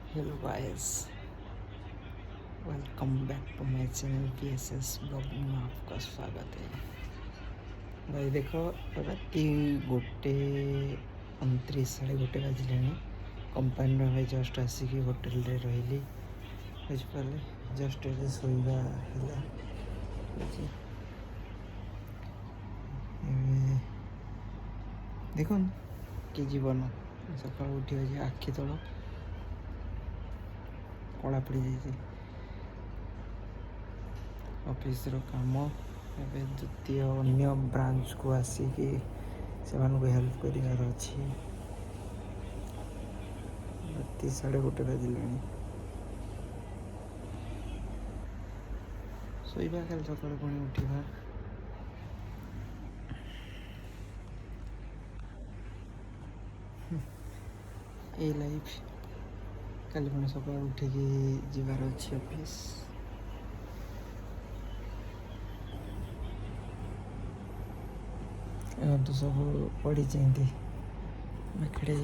Hello guys, welcome back to my channel PSS blog में आपका स्वागत है। भाई देखो राति 1:29 1:30 बाजिलानी। कंपानी भाई जस्ट आसिक होटेल रे रही बुझिपारे। जस्ट ये शोवा है देख कि जीवन सका उठी आखि तल कला पड़ जाए। ऑफिस रो काम एवं द्वितीय अन्य ब्रांच को आसिकी से हेल्प करार अच्छी। राति 1:30 बाजिलानी। शोवा कल सका पुणी उठा। ये लाइफ कल पुणी सका उठिकी जीवार अच्छी ऑफिस। तो सब पड़ी बेखड़े